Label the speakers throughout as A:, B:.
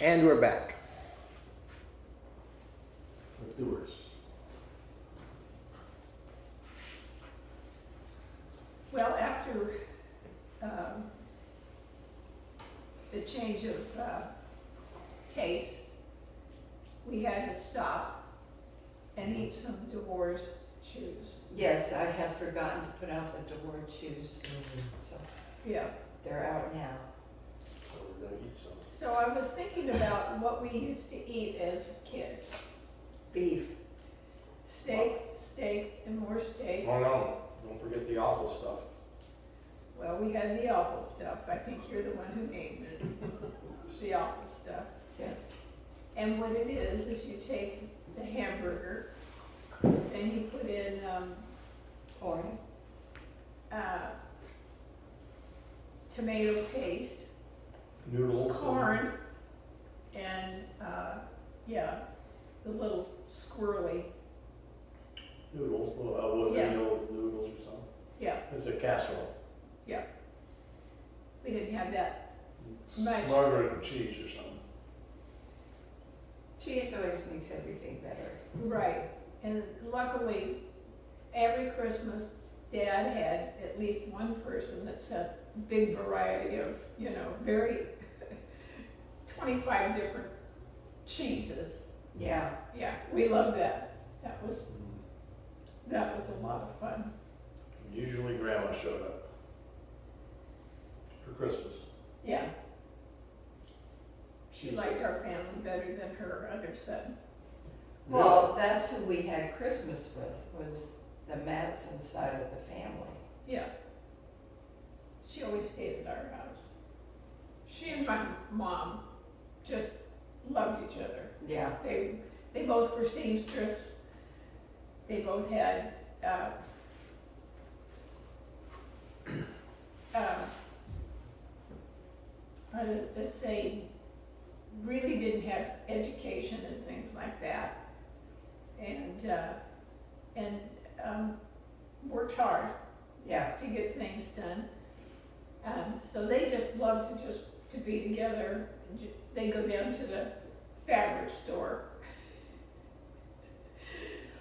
A: And we're back.
B: With doers.
C: Well, after the change of tapes, we had to stop and eat some DeVore's shoes.
D: Yes, I have forgotten to put out the DeWard shoes, so
C: Yeah.
D: they're out now.
B: So we're gonna eat some.
C: So I was thinking about what we used to eat as kids.
D: Beef.
C: Steak, and more steak.
B: Oh no, don't forget the awful stuff.
C: Well, we had the awful stuff. I think you're the one who named it. The awful stuff.
D: Yes.
C: And what it is you take the hamburger and you put in
D: Corn.
C: tomato paste,
B: Noodles.
C: corn, and the little squirrely.
B: Noodles, little
C: Yeah.
B: noodles or something.
C: Yeah,
B: It's a casserole.
C: we didn't have that. Right.
B: Smothered in cheese or something.
D: Cheese always makes everything better.
C: Right. And luckily, every Christmas, Dad had at least one person that said big variety of, very 25 different cheeses.
D: Yeah.
C: Yeah, we loved that. That was a lot of fun.
B: Usually Grandma showed up for Christmas.
C: Yeah. She liked our family better than her other son.
D: Well, that's who we had Christmas with, was the Madsen side of the family.
C: Yeah. She always stayed at our house. She and my mom just loved each other.
D: Yeah.
C: They both were seamstress. They both had how to say, really didn't have education and things like that, and worked hard
D: Yeah.
C: to get things done. So they just loved to be together. They go down to the fabric store.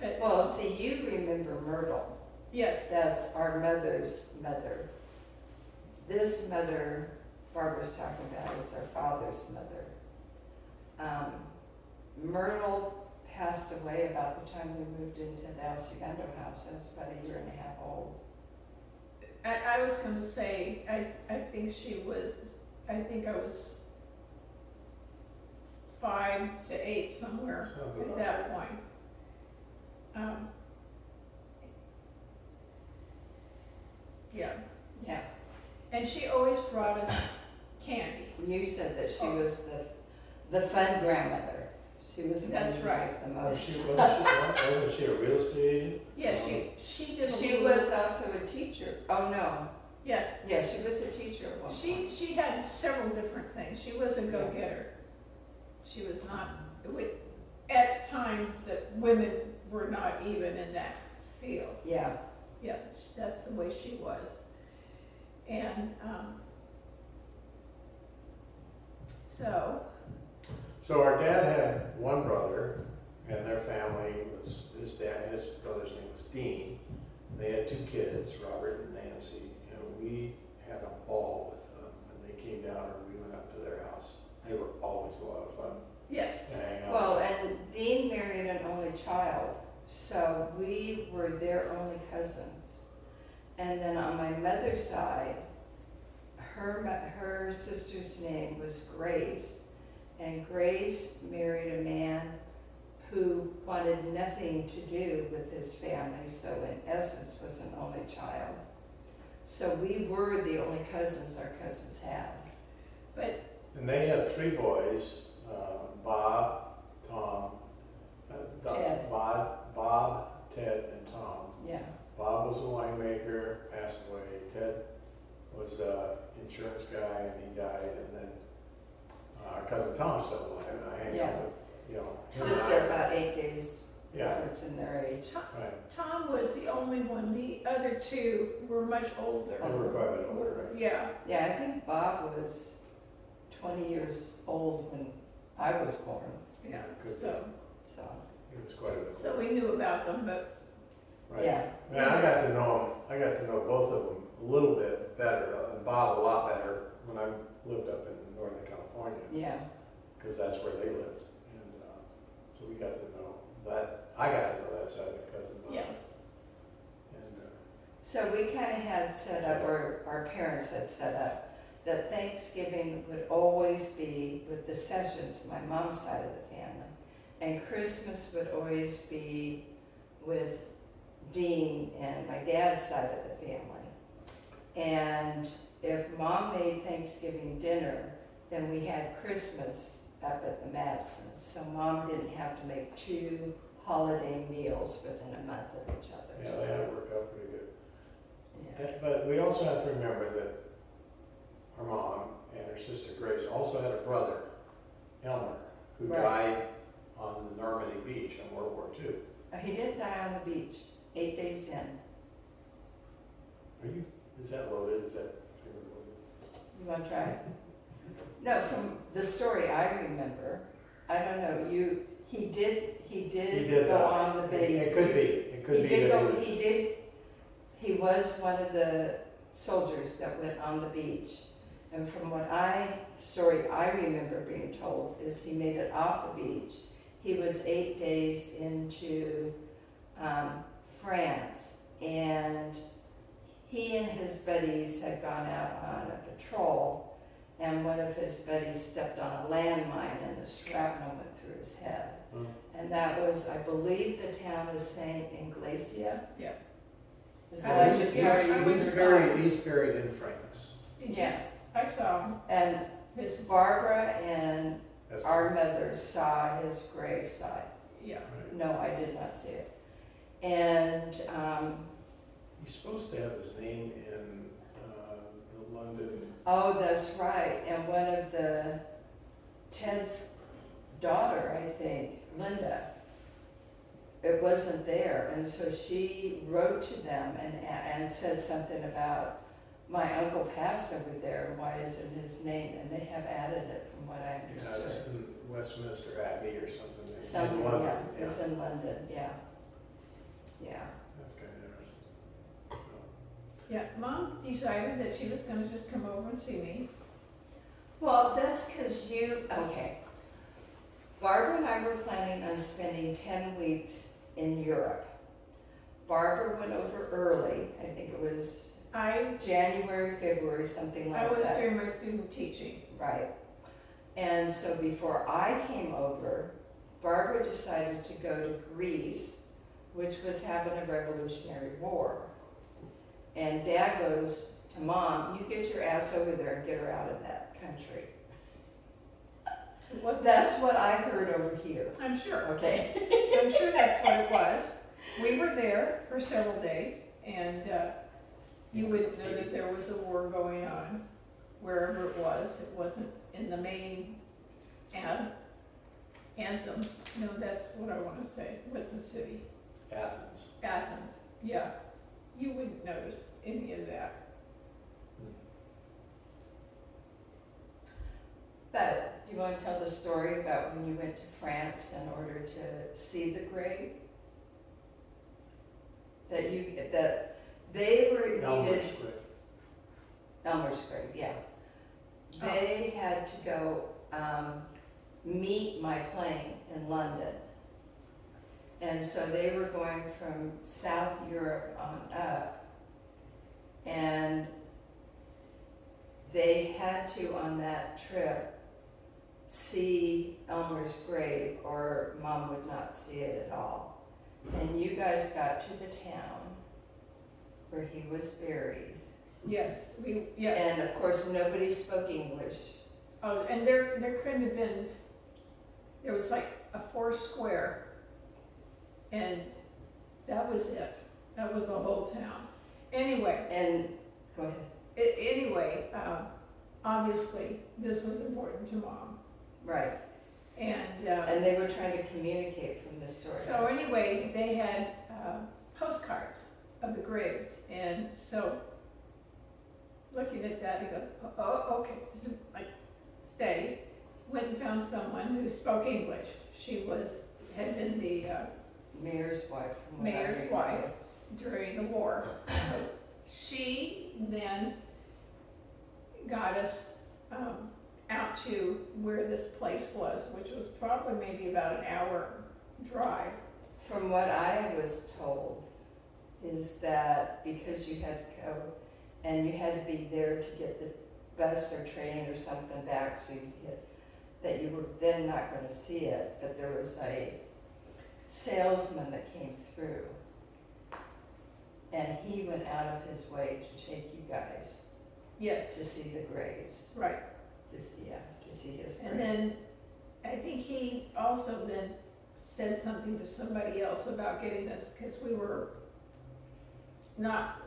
C: But,
D: Well, see, you remember Myrtle.
C: yes,
D: That's our mother's mother. This mother Barbara's talking about is our father's mother. Myrtle passed away about the time we moved into the El Segundo house. I was about a year and a half old.
C: I was gonna say, I think I was 5 to 8 somewhere
B: Sounds
C: at
B: about
C: that point. Yeah,
D: Yeah.
C: and she always brought us candy.
D: You said that she was the fun grandmother. She was the one
C: That's
D: who
C: right.
D: liked the
B: Wasn't
D: most.
B: wasn't she a real estate agent?
C: Yeah, she did a
D: She
C: little-
D: was also a teacher. Oh, no.
C: Yes,
D: Yeah, she was a teacher at one point.
C: she had several different things. She was a go-getter. She was not, at times that women were not even in that field.
D: Yeah.
C: Yeah, that's the way she was. And,
B: So our dad had one brother, and their family was, his brother's name was Dean. They had 2 kids, Robert and Nancy, and we had a ball with them when they came down or we went up to their house. They were always a lot of fun
C: yes,
B: to hang out.
D: Well, and Dean married an only child, so we were their only cousins. And then on my mother's side, her sister's name was Grace, and Grace married a man who wanted nothing to do with his family, so in essence was an only child. So we were the only cousins our cousins had.
C: but,
B: And they had 3 boys, Bob, Tom,
D: Ted.
B: Bob, Ted, and Tom.
D: Yeah.
B: Bob was a winemaker, passed away. Ted was an insurance guy, and he died. And then our cousin Tom's still alive, and I hang
D: Yeah.
B: out with, him
D: Just
B: and I.
D: about 8 days
B: Yeah,
D: difference in their age.
B: right.
C: Tom was the only one. The other 2 were much older.
B: They were quite a bit older, right?
C: Yeah,
D: Yeah, I think Bob was 20 years old when I was born,
C: yeah,
B: Could be.
C: so,
D: so,
B: It's quite a bit.
C: so we knew about them, but,
B: Right.
D: yeah.
B: And I got to know both of them a little bit better, and Bob a lot better when I lived up in Northern California,
D: Yeah,
B: because that's where they lived. And so we got to know that, I got to know that side of the cousin Bob.
C: yeah,
B: And
D: so we kind of had set up, or our parents had set up, that Thanksgiving would always be with the Sessions, my mom's side of the family, and Christmas would always be with Dean and my dad's side of the family. And if Mom made Thanksgiving dinner, then we had Christmas up at the Madsens. So Mom didn't have to make 2 holiday meals within a month of each other.
B: yeah,
D: So,
B: they had it worked out pretty good.
D: yeah.
B: But we also have to remember that our mom and her sister Grace also had a brother, Elmer, who
D: Right.
B: died on the Normandy beach in World War II.
D: He didn't die on the beach, 8 days in.
B: Is that loaded? Is that finger loaded?
D: You want to try it? No, from the story I remember, I don't know, he did go
B: die.
D: on the beach.
B: It could be. It could
D: He
B: be
D: did
B: that
D: go,
B: it
D: he was one of the soldiers that went on the beach. And from the story I remember being told is he made it off the beach. He was 8 days into France, and he and his buddies had gone out on a patrol, and one of his buddies stepped on a landmine and the shrapnel went through his head.
B: Hmm.
D: And that was, I believe the town is Saint Inglesia.
C: yeah.
D: Is
C: I
D: that
C: like
D: just
C: it. Yeah, I
D: where
C: went
D: you
C: to
B: He's buried in France.
C: Did you-
D: Yeah,
C: I saw him,
D: and
C: his,
D: Barbara and
B: That's
D: our mother saw his graveside.
C: yeah,
B: right.
D: No, I did not see it. And,
B: He's supposed to have his name in the London.
D: oh, that's right, and one of Ted's daughter, I think, Linda, it wasn't there, and so she wrote to them and said something about, my uncle passed over there, why isn't his name, and they have added it from what I
B: It's
D: understood.
B: in Westminster Abbey or something. in
D: Something,
B: London,
D: yeah, it's in London, yeah. Yeah.
B: That's kind of interesting.
C: yeah. Mom decided that she was gonna just come over and see me.
D: Well, that's because okay. Barbara and I were planning on spending 10 weeks in Europe. Barbara went over early, I think it was January, February, something
C: I
D: like
C: was
D: that.
C: doing my student teaching.
D: Right. And so before I came over, Barbara decided to go to Greece, which was having a revolutionary war. And Dad goes to Mom, you get your ass over there and get her out of that country.
C: It wasn't,
D: That's what I heard over here.
C: I'm sure,
D: Okay.
C: I'm sure that's what it was. We were there for several days, and you wouldn't know that there was a war going on wherever it was. It wasn't in the main anthem. No, that's what I want to say. What's the city?
B: Athens.
C: Athens, yeah. You wouldn't notice any of that.
D: But do you want to tell the story about when you went to France in order to see the grave? That they were
B: Elmer's
D: needed,
B: grave.
D: Elmer's grave, yeah. They had to go meet my plane in London. And so they were going from South Europe on up. And they had to, on that trip, see Elmer's grave or Mom would not see it at all. And you guys got to the town where he was buried.
C: Yes, yes.
D: And of course, nobody spoke English.
C: Oh, and there couldn't have been, there was like a 4 square, and that was it. That was the whole town. Anyway,
D: And, go ahead.
C: anyway, obviously, this was important to Mom.
D: Right.
C: And
D: And they were trying to communicate from the story.
C: so anyway, they had postcards of the graves, and so looking at that, he goes, oh, okay, so I stay. went and found someone who spoke English. She had been the
D: Mayor's wife. from what I
C: mayor's
D: remember.
C: wife during the war. So she then got us out to where this place was, which was probably maybe about an hour drive.
D: From what I was told, is that because you had to go, and you had to be there to get the bus or train or something back, so you could get, that you were then not gonna see it, but there was a salesman that came through, and he went out of his way to take you guys
C: Yes,
D: to see the graves,
C: right.
D: to see his grave.
C: And then I think he also then said something to somebody else about getting us, because we were not,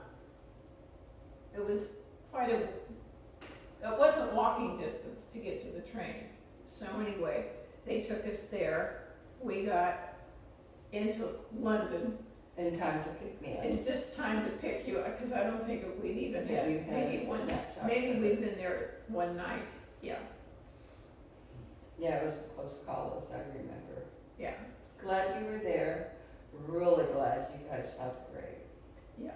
C: it was quite a, it wasn't walking distance to get to the train. So anyway, they took us there. We got into London
D: In time to pick me up.
C: in just time to pick you up, because I don't think we'd even
D: Yeah, you
C: had,
D: had
C: maybe one,
D: snapshots
C: maybe
D: of
C: we'd
D: it.
C: been there one night, yeah,
D: Yeah, it was a close call, as I remember.
C: yeah,
D: Glad you were there, really glad you guys saw the grave.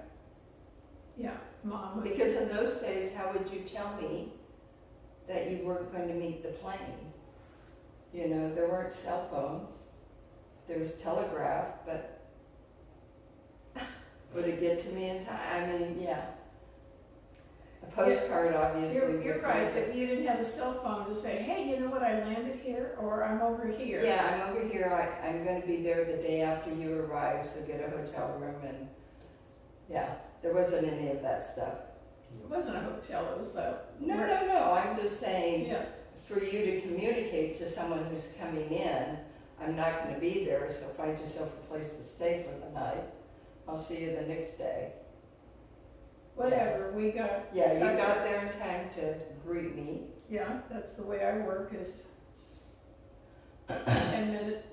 C: yeah. Mom was.
D: Because in those days, how would you tell me that you weren't going to meet the plane? You know, there weren't cell phones, there was telegraph, but would it get to me in time? I mean, yeah. A postcard obviously would
C: You're
D: be
C: right,
D: good.
C: that you didn't have a cell phone to say, hey, you know what, I landed here, or I'm over here.
D: Yeah, I'm over here, I'm gonna be there the day after you arrive, so get a hotel room and, yeah, there wasn't any of that stuff.
C: It wasn't a hotel, it was a.
D: No, I'm just saying,
C: Yeah,
D: for you to communicate to someone who's coming in, I'm not gonna be there, so find yourself a place to stay for the night. I'll see you the next day.
C: whatever, we got.
D: Yeah, you got there in time to greet me.
C: Yeah, that's the way I work, is 10 minutes,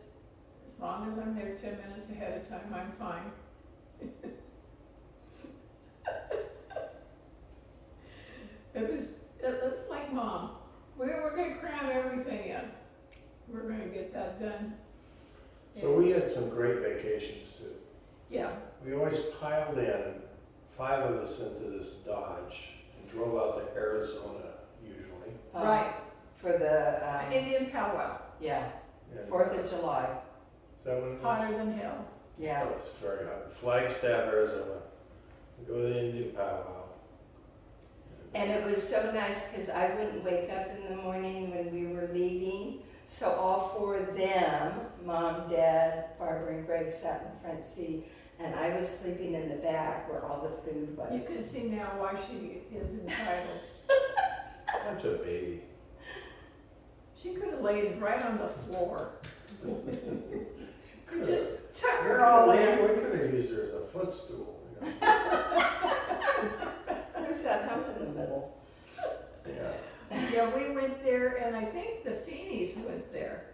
C: as long as I'm there 10 minutes ahead of time, I'm fine. It's like Mom, we're gonna cram everything in, we're gonna get that done.
B: So we had some great vacations too.
C: Yeah,
B: We always piled in, 5 of us into this Dodge and drove out to Arizona usually.
C: right,
D: For the,
C: Indian powwow,
D: yeah,
B: And,
D: 4th of July,
B: Is that what it was?
C: hotter than hell.
D: yeah.
B: It was very hot. Flagstaff, Arizona. We go to the Indian powwow.
D: And it was so nice because I wouldn't wake up in the morning when we were leaving. So all 4 of them, Mom, Dad, Barbara, and Greg sat in the front seat, and I was sleeping in the back where all the food
C: You can
D: was.
C: see now why she is entitled.
B: Such a baby.
C: She could have laid right on the floor. Just tuck her all in.
B: We could have used her as a footstool. You know?
D: There's that hump in the middle.
B: Yeah.
C: Yeah, we went there, and I think the Feenies went there,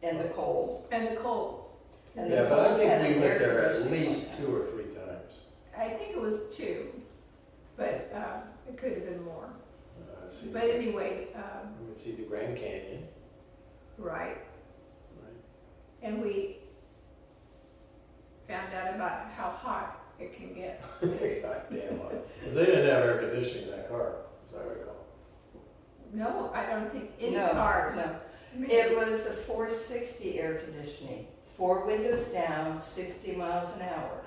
D: And the coals.
C: and the Coles.
D: And
B: Yeah,
D: the
B: but I
D: Coles
B: think
D: had
B: we
D: an
B: went
D: air
B: there at
D: conditioning
B: least
D: on
B: 2 or 3 times.
C: I think it was 2, but it could have been more.
B: Let's see.
C: But anyway,
B: We would see the Grand Canyon.
C: right,
B: Right.
C: and we found out about how hot it can get.
B: God damn it. 'Cause they didn't have air conditioning in that car, as I recall.
C: No, I don't think any
D: No,
C: cars.
D: no. It was a 460 air conditioning, 4 windows down, 60 miles an hour.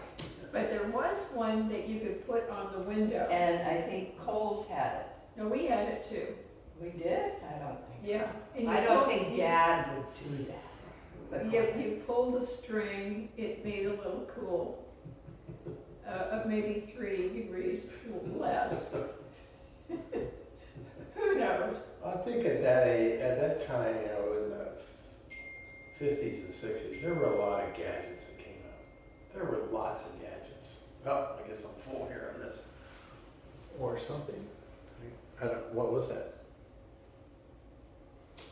C: But there was one that you could put on the window.
D: And I think Coles had it.
C: No, we had it too.
D: We did? I don't think so.
C: Yeah. And you
D: I don't
C: pull-
D: think
C: you-
D: Dad would do that. But
C: You pull the string, it made a little cool, of maybe 3 degrees less. Who knows?
B: I think at that time, you know, in the 50s and 60s, there were a lot of gadgets that came out. There were lots of gadgets. Oh, I guess I'm full here on this. Or something. What was that?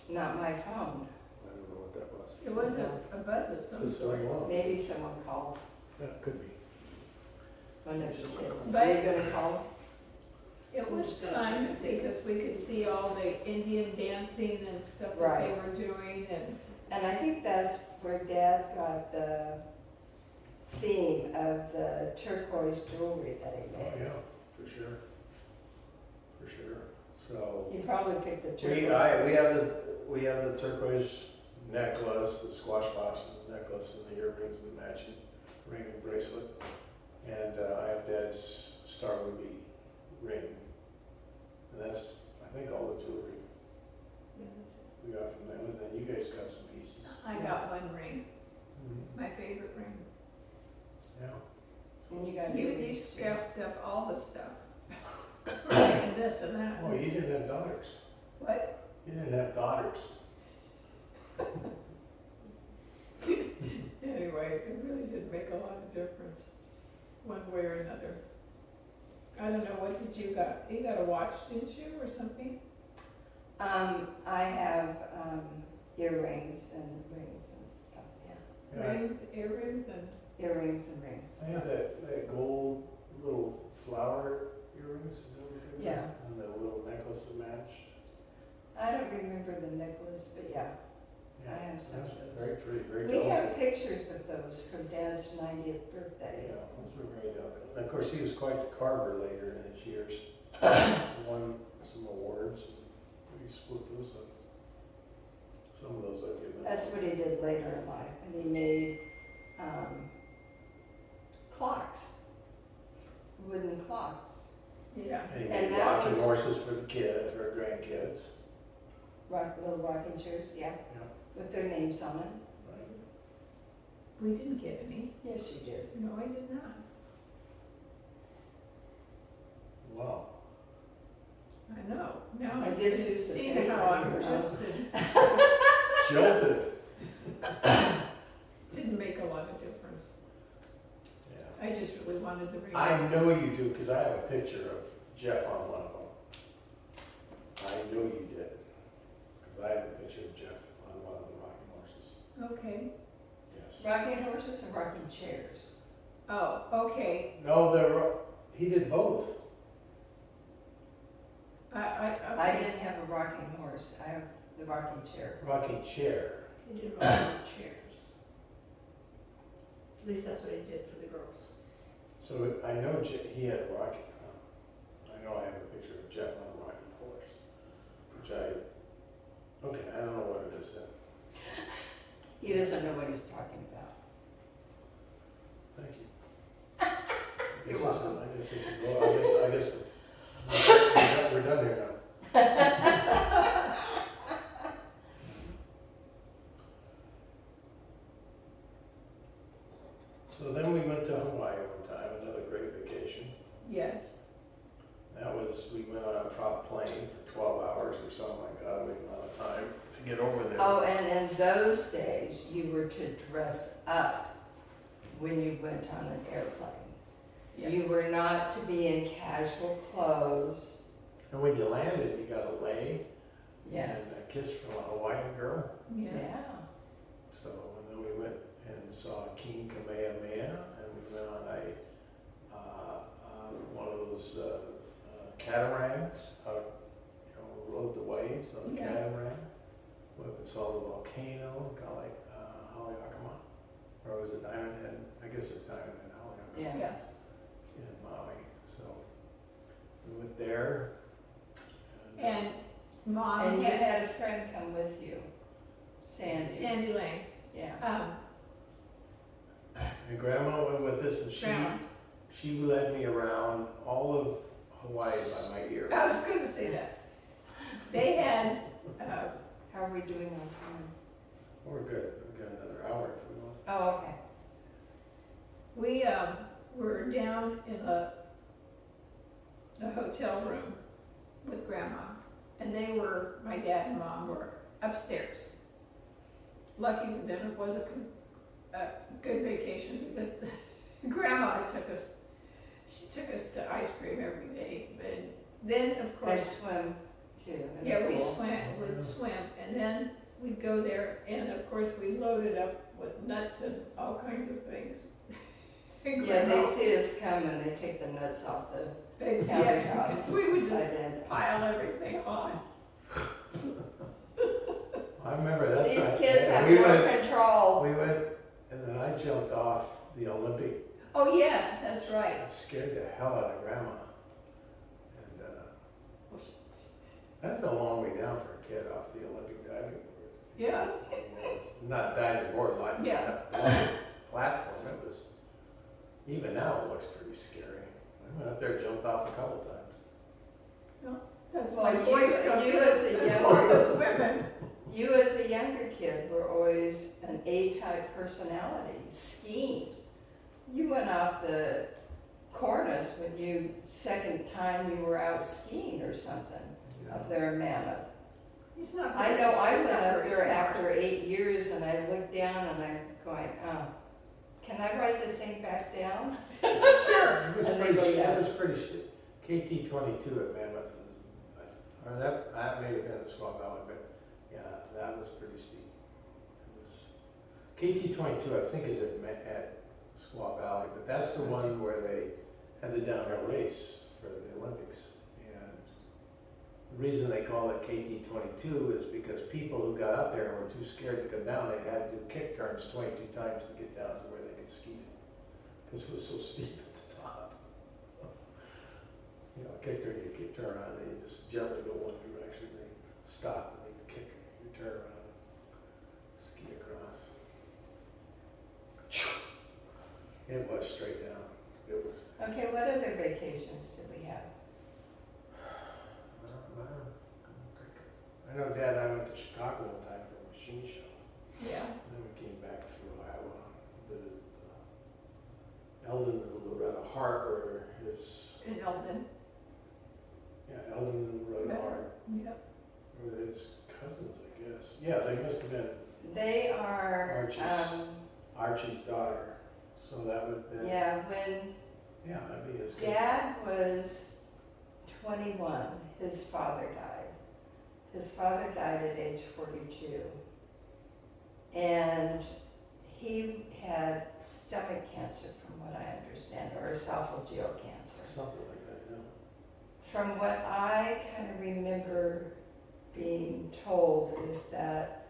D: not my phone.
B: I don't know what that was.
C: It was a buzz of some
B: Just
C: sort.
B: going along.
D: Maybe someone called.
B: Yeah, could be.
D: One of the kids.
C: But-
D: Are you gonna call?
C: It was
D: Don't
C: fun
D: you think
C: because we could see all the Indian dancing and stuff that
D: Right.
C: they were doing,
D: And I think that's where Dad got the theme of the turquoise jewelry that he
B: Oh,
D: made.
B: yeah, for sure. For sure. So,
D: He probably picked the
B: we
D: turquoise.
B: we have the turquoise necklace, the squash box necklace, and the earrings, the matching ring and bracelet. And I have Dad's star ruby ring. And that's, I think, all the jewelry we got from them. And then you guys got some pieces.
C: I got one ring,
B: Mhm.
C: my favorite ring.
B: Yeah.
D: And you got
C: You
D: earrings, too.
C: strapped up all the stuff. And this and that.
B: Oh, you didn't have daughters.
C: What?
B: You didn't have daughters.
C: Anyway, it really did make a lot of difference, one way or another. I don't know, what did you got? You got a watch, didn't you, or something?
D: I have earrings and rings and stuff, yeah.
B: Yeah.
C: Rings, earrings, and,
D: Earrings and rings.
B: I have that gold little flower earrings, is that what they were?
D: Yeah.
B: And the little necklace that matched.
D: I don't remember the necklace, but yeah.
B: Yeah,
D: I have some of
B: that's
D: those.
B: very pretty, very
D: We
B: delicate.
D: have pictures of those from Dad's 90th birthday.
B: Yeah, those were very delicate. And of course, he was quite the carver later in his years. Won some awards, and he split those up. Some of those I've given.
D: That's what he did later in life, and he made clocks, wooden clocks,
C: yeah.
B: And he
D: and
B: made
D: that
B: rocking
D: was-
B: horses for the kids, for grandkids.
D: little rocking chairs, yeah,
B: Yeah,
D: with their names on them.
B: right.
C: We didn't get any.
D: Yes, you did.
C: No, I did not.
B: Wow.
C: I know. Now
D: I
C: I've
D: guess who's the
C: seen
D: favorite
C: how I'm
D: here, huh?
C: adjusted.
B: Jilted.
C: Didn't make a lot of difference.
B: Yeah.
C: I just really wanted the ring.
B: I know you do, because I have a picture of Jeff on one of them. I know you did, because I have a picture of Jeff on one of the rocking horses.
C: Okay.
B: Yes.
D: Rocking horses or rocking chairs?
C: Oh, okay.
B: No, he did both.
C: I
D: didn't have a rocking horse, I have the rocking chair.
B: Rocking chair.
C: He did rocking chairs. At least that's what he did for the girls.
B: So I know he had a rocking, I know I have a picture of Jeff on a rocking horse, which okay, I don't know what it is then.
D: He doesn't know what he's talking about.
B: Thank you.
D: You're
B: This is-
D: welcome.
B: I guess it's, well, I guess we're done here now. So then we went to Hawaii one time, another great vacation.
C: Yes.
B: That was, we went on a prop plane for 12 hours or something like that, we amount of time to get over there.
D: Oh, and in those days, you were to dress up when you went on an airplane.
C: Yes.
D: You were not to be in casual clothes.
B: And when you landed, you got a lei
D: Yes.
B: and a kiss from a Hawaiian girl.
C: Yeah.
D: Yeah.
B: So, and then we went and saw King Kamehameha, and we went on one of those catamarans, rode the waves on the
C: Yeah.
B: catamaran. Went and saw the volcano, Haleakala, or was it Diamond Head? I guess it's Diamond Head, Haleakala.
D: Yeah.
C: Yeah.
B: In Maui, so we went there.
C: And Mom
D: And you
C: had
D: had a friend come with you, Sandy.
C: Sandy Lane.
D: Yeah.
B: And Grandma went with us, and
C: Grandma.
B: she led me around all of Hawaii by my ear.
C: I was gonna say that. They had,
D: How are we doing on time?
B: We're good. We've got another hour if we want.
D: Oh, okay.
C: we were down in the hotel room with Grandma, and my dad and Mom were upstairs. Lucky that it was a good vacation because Grandma she took us to ice cream every day, but then of
D: I
C: course,
D: swim too. in the
C: yeah, we
D: pool.
C: would swim, and then we'd go there, and of course we loaded up with nuts and all kinds of things. And
D: Yeah,
C: Grandma-
D: they see us come and they take the nuts off the
C: Yeah,
D: countertop
C: because we would
D: by
C: just
D: then.
C: pile everything on.
B: I remember that
D: These
B: time.
D: kids
B: Yeah,
D: have
B: we
D: more
B: went,
D: control.
B: and then I jumped off the Olympic.
C: Oh, yes, that's right.
B: It scared the hell out of Grandma. And that's a long way down for a kid off the Olympic diving board.
C: Yeah,
B: I mean, it's not diving board like
C: Yeah.
B: that platform. It was, even now it looks pretty scary. I went up there, jumped off a couple times.
C: that's
D: Well,
C: why boys don't
D: you
C: do
D: as
C: it
D: a
C: as
D: young-
C: hard as women.
D: You as a younger kid were always an A-type personality, skiing. You went off the cornice when you, second time you were out skiing or something, up there in Mammoth.
C: He's not.
D: I
C: very-
D: know I
C: he's
D: went
C: not
D: up
C: very
D: there
C: smart.
D: after 8 years and I looked down and I'm going, can I write the thing back down?
C: Sure.
B: It was
D: And they
B: pretty,
D: go,
B: it
D: yes.
B: was pretty, KT 22 at Mammoth was, or that may have been at Squaw Valley, but yeah, that was pretty steep. It was, KT 22 I think is at Squaw Valley, but that's the one where they had the downhill race for the Olympics. And the reason they call it KT 22 is because people who got up there and were too scared to come down, they had to do kick turns 22 times to get down to where they could ski it. Because it was so steep at the top. You know, kick turn, you turn around, and you just gently go one direction, then you stop, and then you kick, you turn around, ski across. It was straight down. It was.
D: Okay, what other vacations did we have?
B: I know Dad and I went to Chicago one time for a machine show.
C: Yeah.
B: And then we came back through Iowa, visited Eldon and Loretta Hart, where his,
C: In Eldon.
B: yeah, Eldon and Loretta Hart,
C: Yep.
B: were his cousins, I guess. Yeah, they must have been
D: They are,
B: Archie's daughter, so that would have been,
D: yeah, when
B: yeah, that'd be his.
D: Dad was 21, his father died. His father died at age 42. And he had stomach cancer, from what I understand, or esophageal cancer.
B: Something like that, yeah.
D: From what I kind of remember being told is that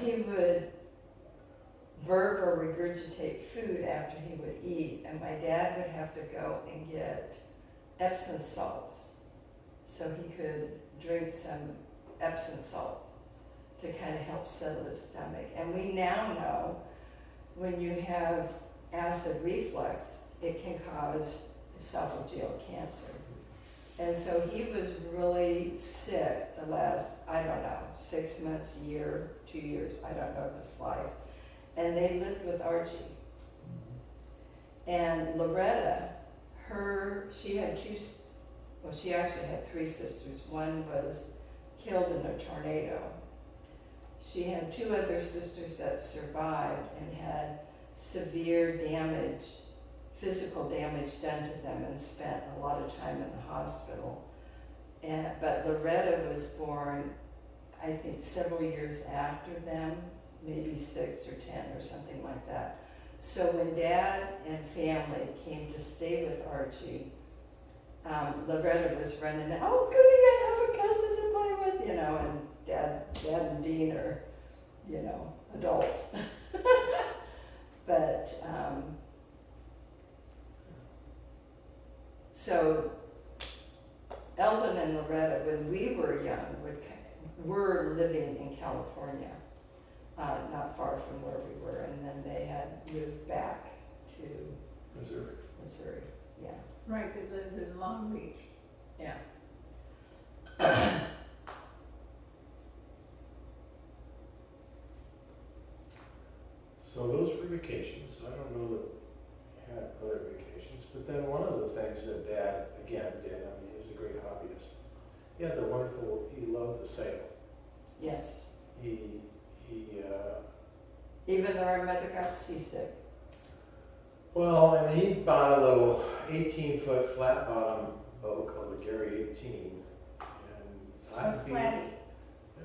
D: he would burp or regurgitate food after he would eat, and my dad would have to go and get Epsom salts so he could drink some Epsom salts to kind of help settle his stomach. And we now know when you have acid reflux, it can cause esophageal cancer. And so he was really sick the last, I don't know, 6 months, year, 2 years, I don't know, of his life. And they lived with Archie. And Loretta, she had she actually had 3 sisters. One was killed in a tornado. She had 2 other sisters that survived and had severe damage, physical damage done to them, and spent a lot of time in the hospital. But Loretta was born, I think, several years after them, maybe 6 or 10 or something like that. So when Dad and family came to stay with Archie, Loretta was running, oh goody, I have a cousin to play with, you know, and Dad and Dean are, you know, adults. But, so Eldon and Loretta, when we were young, were living in California, not far from where we were, and then they had moved back to Missouri, yeah.
C: Right, they lived in Long Beach.
D: Yeah.
B: So those were vacations. I don't know that we had other vacations, but then one of the things that Dad, I mean, he was a great hobbyist. He had he loved to sail.
D: Yes.
B: Even
D: though our mother got seasick.
B: Well, and he bought a little 18-foot flat bottom boat called the Gary 18. And
C: Flatty.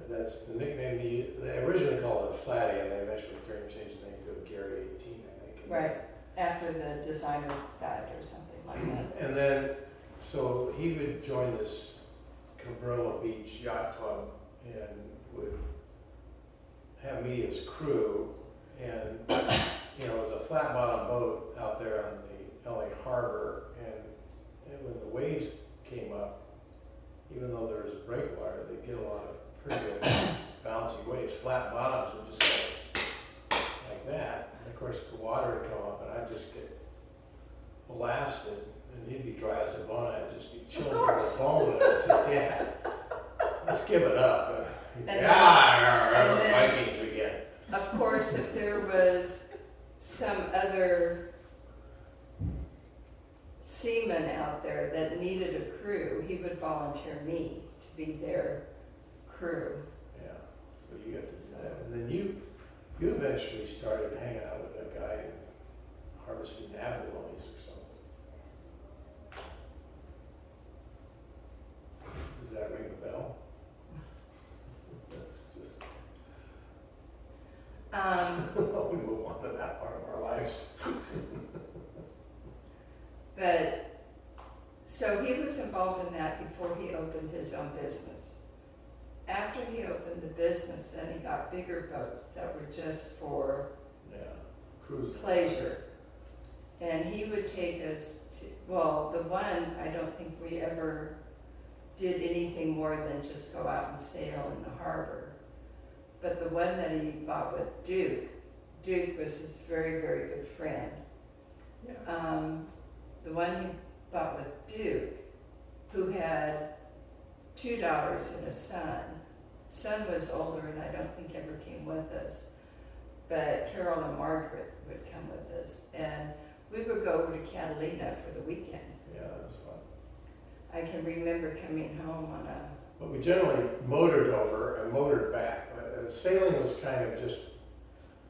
B: That's the nickname they originally called it a Flatty, and they eventually changed the name to a Gary 18, I think.
D: Right, after the designer died or something like that.
B: And then, so he would join this Cabrillo Beach Yacht Club and would have me as crew. And, you know, it was a flat bottom boat out there on the LA Harbor. And when the waves came up, even though there was a breakwater, they'd get a lot of pretty good bouncy waves. Flat bottoms would just go like that. And of course, the water would come up and I'd just get blasted. And he'd be dry as a bone. I'd just be chilling to the bone. And I'd say, Dad, let's give it up. And he'd say, Vikings again.
D: Of course, if there was some other seaman out there that needed a crew, he would volunteer me to be their crew.
B: Yeah, so you got to do that. And then you eventually started hanging out with that guy and harvesting abalones or something. Does that ring a bell? That's just, we move on to that part of our lives.
D: But, so he was involved in that before he opened his own business. After he opened the business, then he got bigger boats that were just for
B: Yeah, cruising.
D: pleasure. And he would take us to, well, the one, I don't think we ever did anything more than just go out and sail in the harbor. But the one that he bought with Duke was his very, very good friend.
C: Yeah.
D: The one he bought with Duke, who had 2 daughters and a son. Son was older and I don't think ever came with us. But Carol and Margaret would come with us. And we would go over to Catalina for the weekend.
B: Yeah, that was fun.
D: I can remember coming home on a,
B: But we generally motored over and motored back. Sailing was kind of just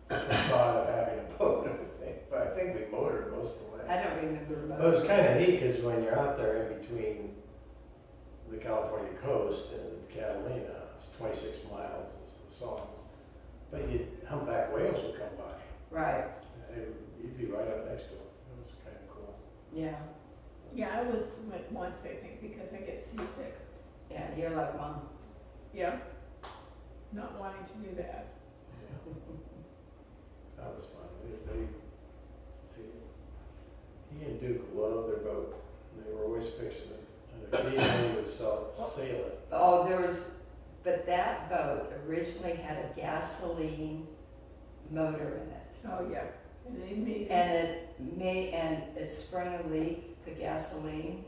B: the facade of having a boat, I think. But I think we motored most of the way.
D: I don't remember
B: But it was
D: most.
B: kind of neat because when you're out there in between the California coast and Catalina, it's 26 miles is the song. But humpback whales would come by.
D: Right,
B: You'd be right up next to them. It was kind of cool.
D: yeah.
C: Yeah, I went once, I think, because I get seasick.
D: Yeah, you're like Mom.
C: Yeah. Not wanting to do that.
B: Yeah. That was fun. He and Duke loved their boat. They were always fixing it. And occasionally would sail it.
D: Oh, but that boat originally had a gasoline motor in it.
C: Oh, yeah. And they made
D: And it sprung a leak, the gasoline,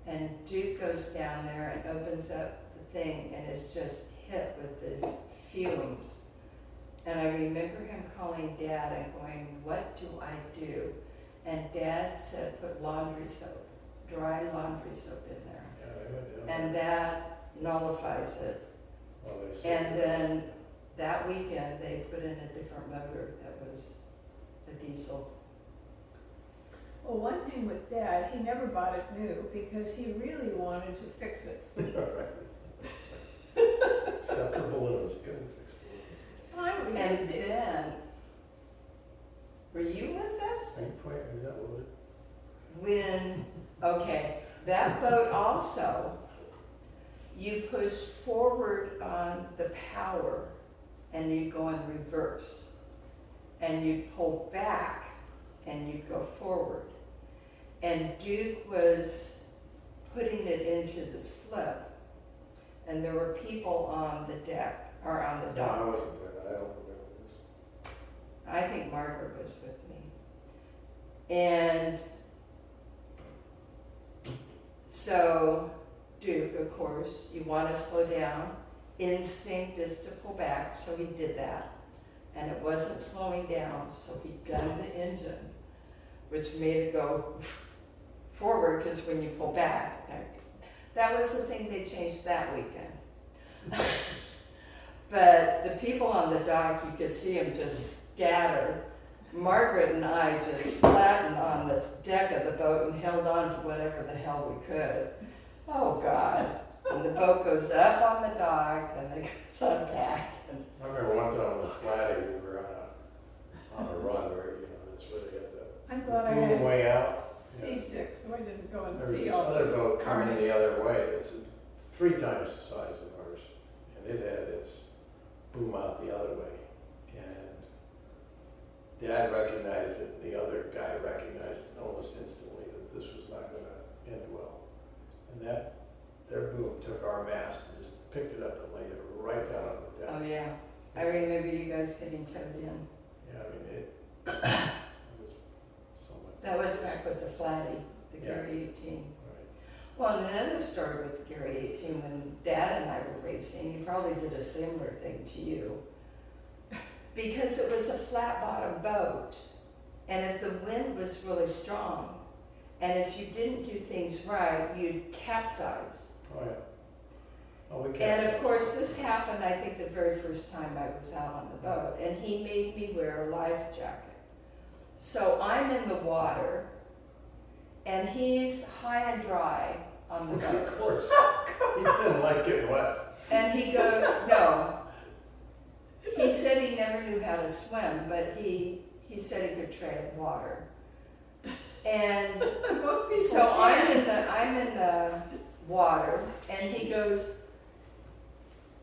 D: and Duke goes down there and opens up the thing and is just hit with these fumes. And I remember him calling Dad and going, what do I do? And Dad said, put laundry soap, dry laundry soap in there.
B: Yeah, they went down.
D: And that nullifies it.
B: Well, they said-
D: And then that weekend, they put in a different motor that was a diesel.
C: Well, one thing with Dad, he never bought it new because he really wanted to fix it.
B: Except for balloons, he couldn't fix balloons.
C: Well, I would
D: And then, were you with us?
B: Ain't quite, is that loaded?
D: When, okay, that boat also, you push forward on the power and you go in reverse. And you pull back and you go forward. And Duke was putting it into the slip. And there were people on the deck, or on the
B: No, I
D: dock.
B: wasn't there. I don't remember this.
D: I think Margaret was with me. And so, Duke, of course, you want to slow down. Instinct is to pull back, so he did that. And it wasn't slowing down, so he gunned the engine, which made it go forward, because when you pull back, that was the thing they changed that weekend. But the people on the dock, you could see them just scatter. Margaret and I just flattened on the deck of the boat and held on to whatever the hell we could. Oh, God. And the boat goes up on the dock, and then goes on back. And
B: I remember one time on the Flatty, we were on a run where, that's where they got the
C: I'm glad I
B: boom
C: had
B: way out.
C: seasick, so I didn't go and
B: There's
C: see
B: this
C: all
B: other
C: this
B: boat coming
C: carnage.
B: the other way, it's 3 times the size of ours, and it had its boom out the other way. And Dad recognized it, and the other guy recognized it almost instantly that this was not gonna end well. And their boom took our mast and just picked it up and laid it right down on the deck.
D: Oh, yeah. I remember you guys getting towed in.
B: Yeah, I mean, it was so much.
D: That was back with the Flatty, the
B: Yeah.
D: Gary 18.
B: Right.
D: Well, another story with the Gary 18, when Dad and I were racing, he probably did a similar thing to you. Because it was a flat bottom boat, and if the wind was really strong, and if you didn't do things right, you'd capsize.
B: Oh, yeah. Oh, we
D: And
B: capsized.
D: of course, this happened, I think, the very first time I was out on the boat, and he made me wear a life jacket. So I'm in the water, and he's high and dry on the boat.
B: Of course. He didn't like it wet.
D: And he goes, no. He said he never knew how to swim, but he said he could tread water. And
C: Most people
D: so I'm
C: can.
D: in the water, and he goes,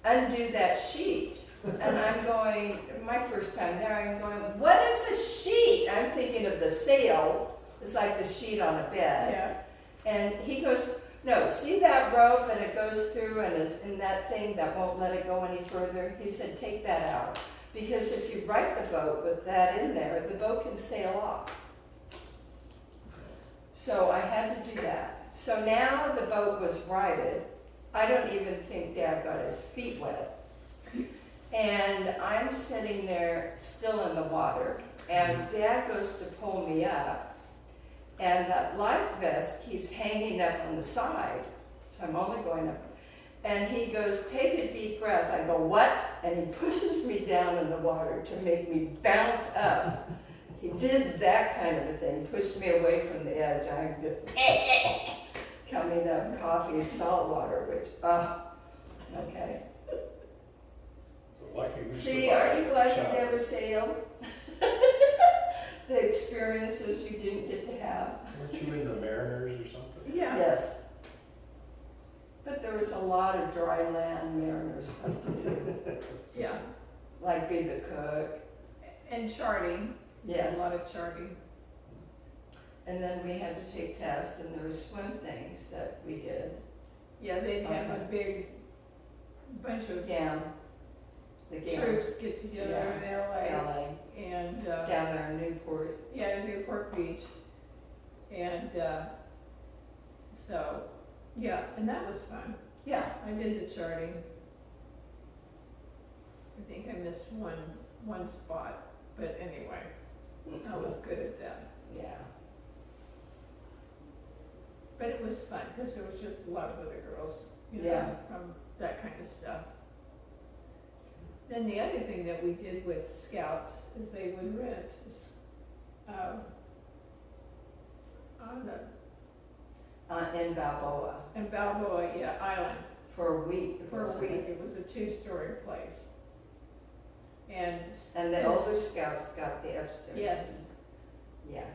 D: undo that sheet. And I'm going, my first time there, I'm going, what is a sheet? I'm thinking of the sail. It's like the sheet on a bed.
C: Yeah,
D: And he goes, no, see that rope and it goes through and it's in that thing that won't let it go any further? He said, take that out. Because if you right the boat with that in there, the boat can sail off. So I had to do that. So now the boat was righted. I don't even think Dad got his feet wet. And I'm sitting there still in the water, and Dad goes to pull me up, and that life vest keeps hanging up on the side, so I'm only going up. And he goes, take a deep breath. I go, what? And he pushes me down in the water to make me bounce up. He did that kind of a thing, pushed me away from the edge. I'm just coming up, coffee, salt water, which, okay.
B: So lucky we
D: See,
B: survived
D: aren't you glad
B: the
D: you never sailed? The experiences you didn't get to have.
B: Weren't you in the Mariners or something?
C: yeah.
D: Yes. But there was a lot of dry land mariners stuff to do,
C: Yeah,
D: like be the cook.
C: and charting.
D: Yes.
C: A lot of charting.
D: And then we had to take tests, and there were swim things that we did.
C: Yeah, they'd have a
D: Okay.
C: big bunch of
D: GAM, the GAM,
C: troops get together in LA
D: LA,
C: and,
D: down there in Newport.
C: yeah, Newport Beach. And, so, yeah, and that was fun.
D: Yeah.
C: I did the charting. I think I missed one spot, but anyway, I was good at that.
D: Yeah.
C: But it was fun, because there was just a lot of other girls, you know,
D: Yeah.
C: from that kind of stuff. Then the other thing that we did with scouts is they would rent, on the,
D: In Balboa
C: in Balboa, yeah, Island,
D: for a week.
C: for a
D: wasn't
C: week.
D: it?
C: It was a 2-story place. And.
D: And the
C: since-
D: older scouts got the upstairs.
C: Yes.
D: Yeah.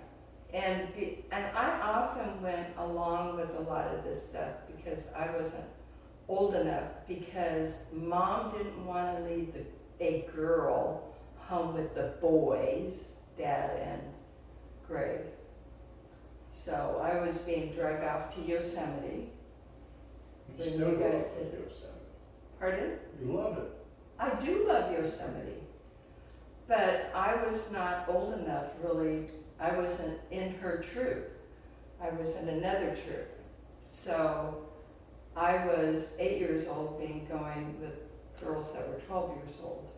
D: And I often went along with a lot of this stuff because I wasn't old enough, because Mom didn't want to leave a girl home with the boys, Dad and Greg. So I was being dragged off to Yosemite.
B: You
D: When
B: still
D: you
B: go
D: guys
B: up to
D: did-
B: Yosemite.
D: Pardon?
B: You love it.
D: I do love Yosemite, but I was not old enough, really. I wasn't in her troop. I was in another troop. So I was 8 years old, going with girls that were 12 years old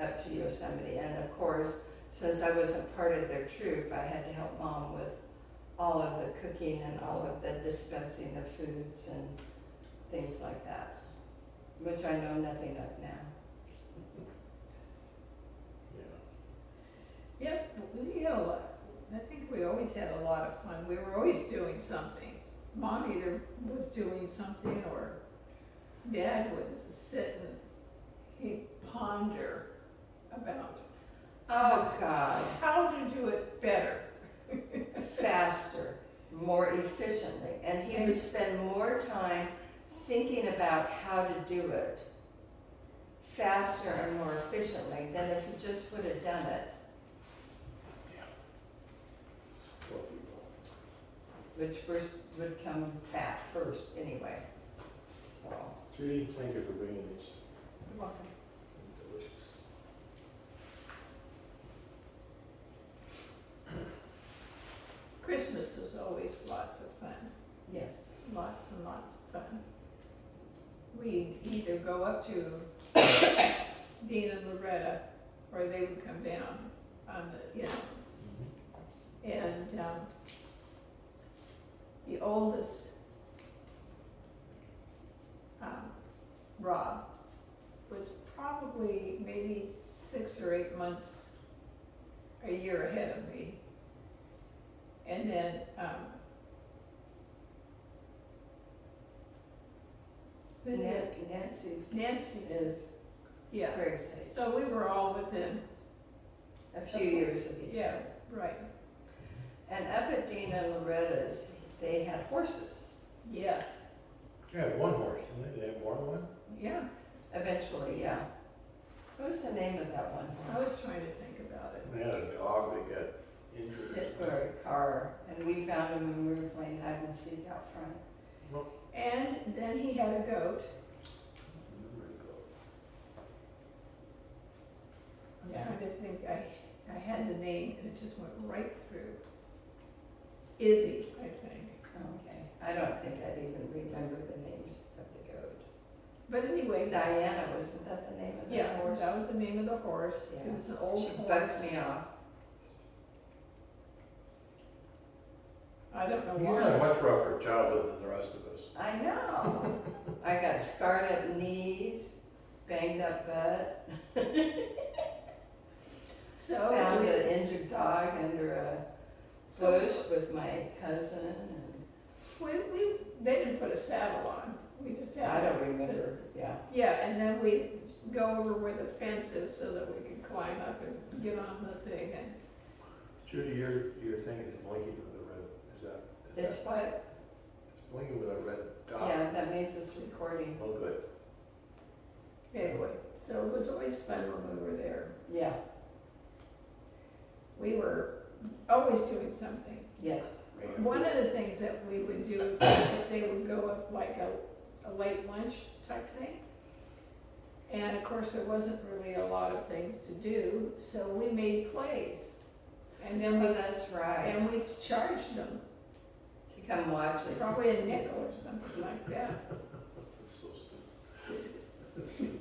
D: up to Yosemite. And of course, since I wasn't part of their troop, I had to help Mom with all of the cooking and all of the dispensing of foods and things like that, which I know nothing of now.
B: Yeah.
C: Yep, we had a lot, I think we always had a lot of fun. We were always doing something. Mom either was doing something or Dad would sit and he'd ponder about
D: Oh, God.
C: how to do it better.
D: Faster, more would spend more time thinking about how to do it faster and more efficiently than if he just would have done it,
B: Poor people.
D: which first would come fat first anyway. So,
B: Judy, thank you for bringing these.
C: You're welcome.
B: Delicious.
C: Christmas was always lots of fun,
D: yes.
C: lots and lots of fun. We'd either go up to Dean and Loretta, or they would come down on the, you know, and the oldest, Rob, was probably maybe 6 or 8 months, a year ahead of me. And then, who's it? Nancy's,
D: is
C: yeah.
D: Greg's age.
C: So we were all within,
D: A few years of each
C: yeah,
D: other.
C: right,
D: And up at Dean and Loretta's, they had horses.
C: yes,
B: They had one horse, didn't they? They had more than one?
C: yeah.
D: Eventually, yeah. What was the name of that one
C: I
D: horse?
C: was trying to think about it.
B: They had a dog that got injured.
D: Hit by a car, and we found him when we were playing hide and seek out front.
C: And then he had a goat. I'm trying to think, I had the name and it just went right through. Izzy, I think.
D: Okay, I don't think I'd even remember the names of the goat.
C: But anyway.
D: Diana, wasn't that the name of the
C: Yeah,
D: horse?
C: that was the name of the horse. It
D: Yeah.
C: was an old
D: She
C: horse.
D: bugged me off.
C: I don't know
B: You had a
C: why.
B: much rougher childhood than the rest of us.
D: I know. I got scarred up knees, banged up butt,
C: So,
D: found an injured dog under a bush with my cousin, and
C: they didn't put a saddle on. We just had.
D: I don't remember, yeah.
C: Yeah, and then we'd go over where the fence is so that we could climb up and get on the thing and.
B: Judy, your thing is blinking with a red, is that?
D: It's what,
B: It's blinking with a red dot.
D: yeah, that makes this recording,
B: Oh, good.
C: Anyway, so it was always fun when we were there.
D: yeah,
C: We were always doing something.
D: yes.
C: One of the things that we would do, if they would go up like a late lunch type thing. And of course, there wasn't really a lot of things to do, so we made plays. And then
D: Oh, that's right,
C: we charged them,
D: to come watch us.
C: probably a nickel or something like that.
B: It's so stupid.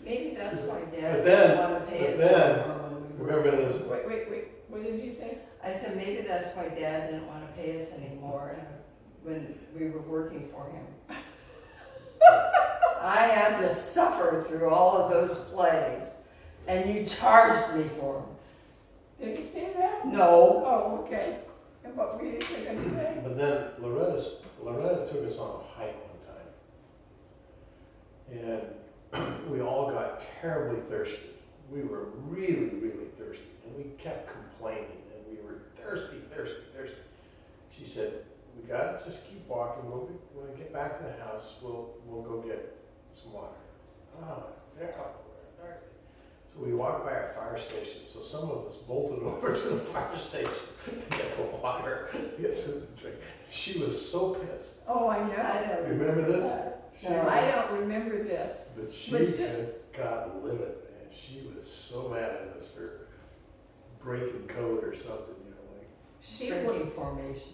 D: Maybe that's why
B: But
D: Dad
B: then-
D: didn't want to pay
B: but
D: us
B: then,
D: anymore when we were.
B: Remember this,
C: Wait, what did you say?
D: I said, maybe that's why Dad didn't want to pay us anymore when we were working for him. I had to suffer through all of those plays, and you charged me for them.
C: Did you say that?
D: No.
C: Oh, okay. And what were you going to say?
B: but then Loretta took us on a hike one time. And we all got terribly thirsty. We were really, really thirsty. And we kept complaining. And we were thirsty. She said, we gotta just keep walking. When we get back to the house, we'll go get some water. Oh, it's terrible. We're thirsty. So we walked by our fire station. So some of us bolted over to the fire station to get the water, to get something to drink. She was so pissed.
C: Oh, I
D: I
C: know.
D: don't
B: Remember this?
D: that.
B: She
D: No.
C: I don't remember this.
B: But she
C: But it's
B: had got livid, and she was so mad at us for breaking code or something, you know, like.
C: She
D: Drinking formation.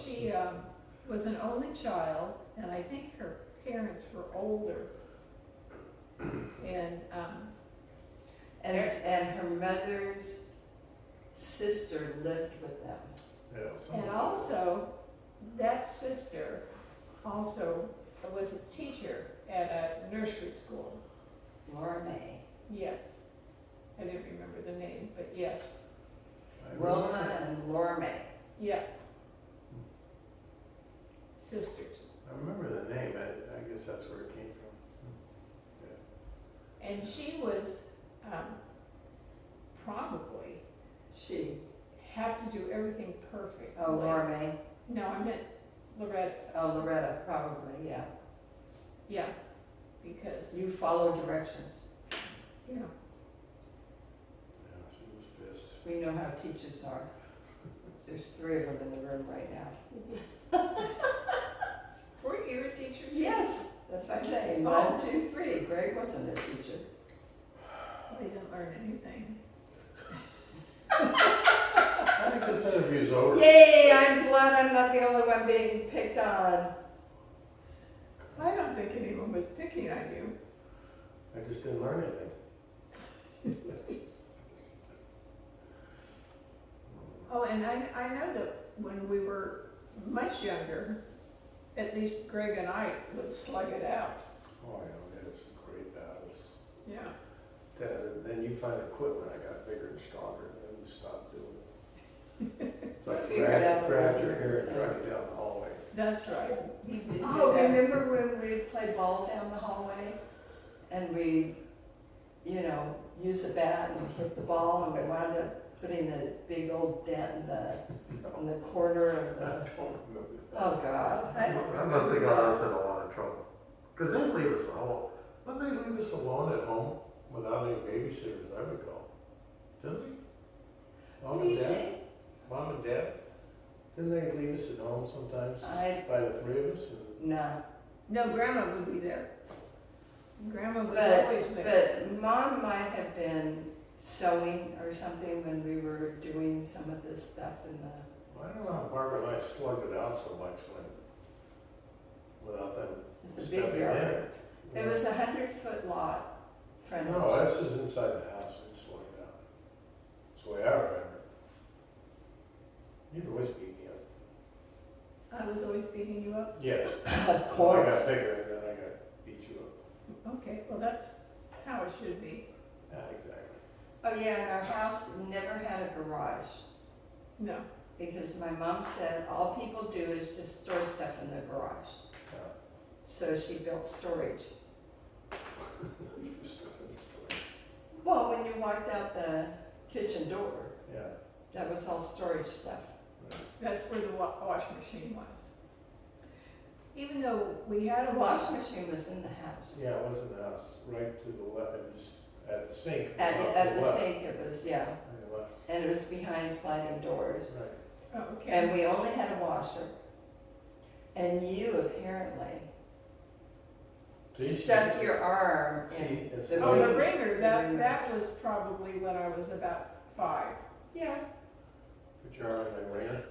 C: She was an only child, and I think her parents were older. And
D: And her mother's sister lived with them.
B: You know, some
C: and
B: of
C: also, that sister also was a teacher at a nursery school.
D: Laura May.
C: Yes. I didn't remember the name, but yes.
B: I
D: Wilma
B: remember-
D: and Laura May.
C: Yeah. Sisters.
B: I remember the name, I guess that's where it came from.
C: And she was probably
D: She.
C: have to do everything perfect.
D: Oh, Laura May.
C: No, I meant Loretta,
D: Oh, Loretta, probably, yeah.
C: yeah, because,
D: You follow directions.
C: yeah.
B: Yeah, she was pissed.
D: We know how teachers are. There's 3 of them in the room right now.
C: Were you a teacher? too?
D: Yes, that's what I'm saying.
C: Oh.
D: 1, 2, 3. Greg wasn't a teacher.
C: They didn't learn anything.
B: I think this interview's over.
D: Yay, I'm glad I'm not the only one being picked on.
C: I don't think anyone was picking on you.
B: I just didn't learn anything.
C: Oh, and I know that when we were much younger, at least Greg and I would slug it out.
B: Oh, yeah, we had some great battles.
C: Yeah.
B: Then you finally quit when I got bigger and stronger, and then you stopped doing it. So I
D: Figured out
B: grabbed
D: it
B: your
D: was
B: hair and
D: your
B: dragged you down the hallway.
C: That's right. He did do
D: Oh,
C: that.
D: remember when we played ball down the hallway? And we, use a bat and hit the ball, and we wound up putting a big old dent in the corner of
B: I
D: the,
B: don't remember that.
D: oh God.
C: I don't
B: That must have got us in a lot of trouble. Because they'd leave us alone. Wouldn't they leave us alone at home without any babysitters, I recall? Didn't they? Mom
C: What do
B: and
C: you
B: Dad?
C: say?
B: Mom and Dad? Didn't they leave us at home sometimes? By the 3 of us? And
D: No,
C: No, Grandma would be there. Grandma was
D: But-
C: always there.
D: but Mom might have been sewing or something when we were doing some of this stuff in the,
B: I don't know how Barbara and I slugged it out so much without them
D: it's a big
B: stepping
D: yard.
B: in.
D: It was 100-foot lot frontage.
B: No, this was inside the house, we slugged it out. That's the way I remember it. You'd always beat me up.
C: I was always beating you up.
B: Yes.
D: Of
B: I got
D: course.
B: bigger and then I got beat you up.
C: Okay, well, that's how it should be.
B: Yeah, exactly.
D: Oh yeah, and our house never had a garage
C: No.
D: because my mom said all people do is just store stuff in the garage.
B: Yeah.
D: So she built storage.
B: You started the story.
D: Well, when you walked out the kitchen door,
B: Yeah.
D: that was all storage stuff.
B: Right.
C: That's where the washing machine was. Even though we had a
D: The
C: washing
D: washing machine was in the house.
B: Yeah, it was in the house, right to the left, it was at the sink. it was
D: At,
B: off
D: at
B: to
D: the
B: left.
D: sink it was, yeah,
B: On the left.
D: and it was behind sliding doors.
B: Right.
C: Oh, okay.
D: And we only had a washer. And you apparently
B: See,
D: stuck
B: she-
D: your arm
B: See,
D: in
B: it's
D: the
C: Oh, the
D: ring.
C: ringer,
D: The
C: that,
D: ringer.
C: that was probably when I was about 5.
D: Yeah,
B: Put your arm in the ringer.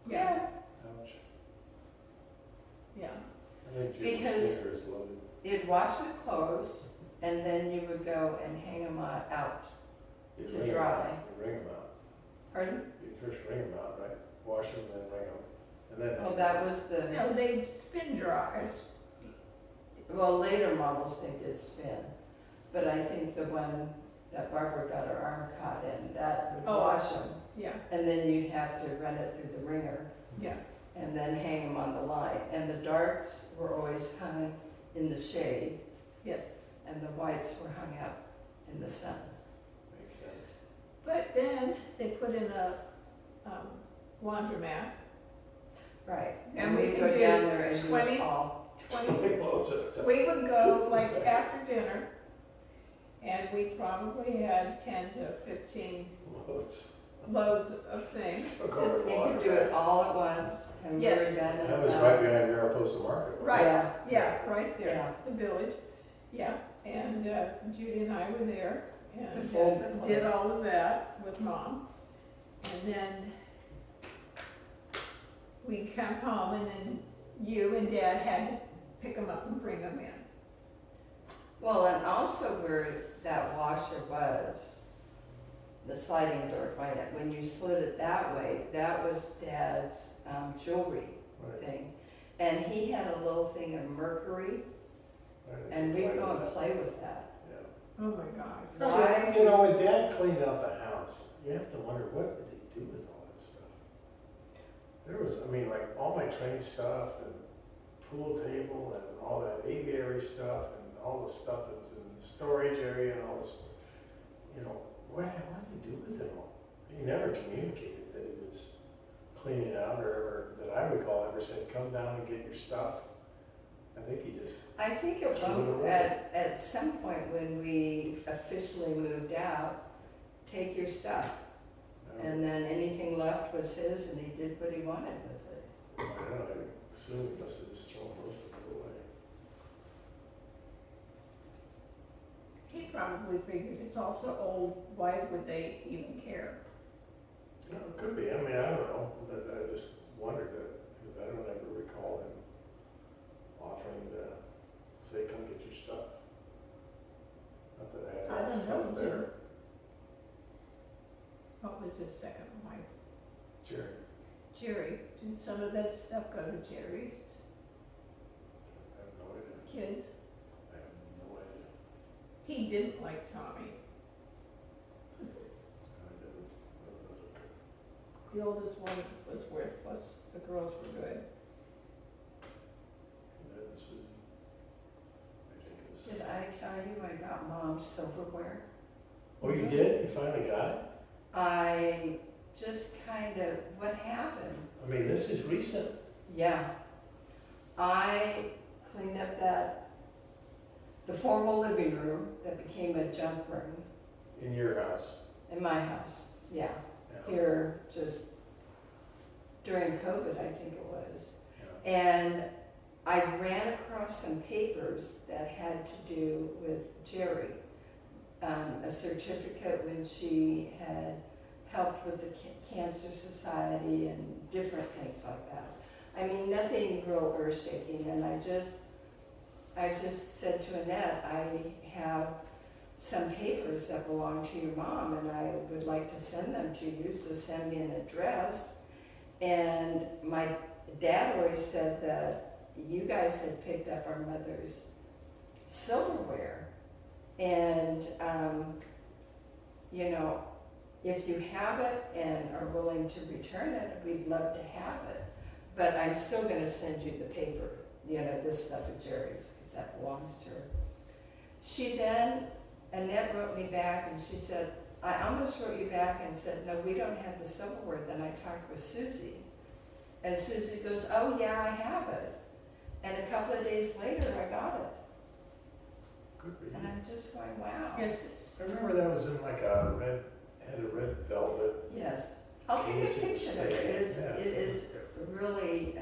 D: yeah.
B: Ouch.
C: Yeah.
B: I think Jim's
D: Because-
B: finger is loaded.
D: You'd wash the clothes and then you would go and hang them out.
B: You
D: To
B: wring 'em
D: dry.
B: out. You wring them out.
D: Pardon?
B: You first wring them out, right? Wash them, then wring them. And then.
D: Oh, that was the,
C: No, they'd spin dry.
D: well, later models they did spin. But I think the one that Barbara got her arm caught in, that would
C: Oh.
D: wash them.
C: Yeah,
D: And then you'd have to run it through the wringer
C: yeah.
D: and then hang them on the line. And the darks were always hung in the shade
C: Yes.
D: and the whites were hung out in the sun.
B: Makes sense.
C: But then they put in a laundromat,
D: Right.
C: And we
D: we'd
C: could
D: go
C: do
D: down there and do
C: 20
D: it all.
C: 20.
B: Loads at a time.
C: We would go like after dinner, and we probably had 10 to 15
B: Loads.
C: loads of things.
B: Took over the
D: You
B: water.
D: could do it all at once and we were
C: Yes.
D: done in
B: That was
D: about-
B: right behind Mariposa Market. wasn't it?
C: Right,
D: Yeah.
C: yeah, right there,
D: Yeah.
C: the village, yeah, and Judy and I were there, and
D: To fold the
C: did
D: clothes.
C: all of that with Mom. And then we'd come home, and then you and Dad had to pick them up and bring them in.
D: Well, and also where that washer was, the sliding door, by that, when you slid it that way, that was Dad's jewelry
B: Right.
D: thing. And he had a little thing of mercury,
B: Right.
D: and we'd go
B: Right.
D: and play with that.
B: Yeah.
C: Oh my God.
D: Why?
B: You know, when Dad cleaned out the house, you have to wonder, what did he do with all that stuff? There was, I mean, like, all my train stuff and pool table and all that aviary stuff and all the stuff that was in the storage area and all this, what did he do with it all? He never communicated that he was cleaning out or ever, that I recall, ever said, come down and get your stuff. I think he just,
D: I think at some point when we officially moved out, take your stuff. And then anything left was his and he did what he wanted with it.
B: I don't know, I assume he must have just thrown most of it away.
C: He probably figured it's also old, why would they even care?
B: No, it could be, I mean, I don't know, but I just wondered it, because I don't ever recall him offering to say, come get your stuff. Not that I
C: I
B: had
C: don't
B: stuff
C: know,
B: there.
C: What was his second wife?
B: Jerry,
C: Jerry, did some of that stuff go to Jerry's
B: I have no idea,
C: kids?
B: I have no idea.
C: He didn't like Tommy.
B: I didn't, but that's okay.
C: The oldest one was worthless, the girls were good.
B: And then Susan, I think it's.
D: Did I tell you I got Mom's silverware?
B: Oh, you did? You finally got it?
D: I just kind of, what happened?
B: I mean, this is recent.
D: Yeah. I cleaned up the formal living room that became a junk room
B: In your house.
D: in my house. Yeah.
B: Yeah.
D: Here, just during COVID, I think it was.
B: Yeah.
D: And I ran across some papers that had to do with Jerry. A certificate when she had helped with the Cancer Society and different things like that. I mean, nothing real earth-shaking, and I just said to Annette, I have some papers that belong to your mom, and I would like to send them to you, so send me an address. And my dad always said that you guys had picked up our mother's silverware. And, you know, if you have it and are willing to return it, we'd love to have it. But I'm still gonna send you the paper, you know, this stuff at Jerry's, because that belongs to her. She then, Annette wrote me back and she said, I almost wrote you back and said, no, we don't have the silverware. Then I talked with Susie. And Susie goes, oh yeah, I have it. And a couple of days later, I got it.
B: Good for you.
D: And I'm just going, wow.
C: Yes,
B: I remember that was in like a red, had a red velvet.
D: Yes. I'll take a
B: Casing
D: picture of it.
B: stand.
D: It is really,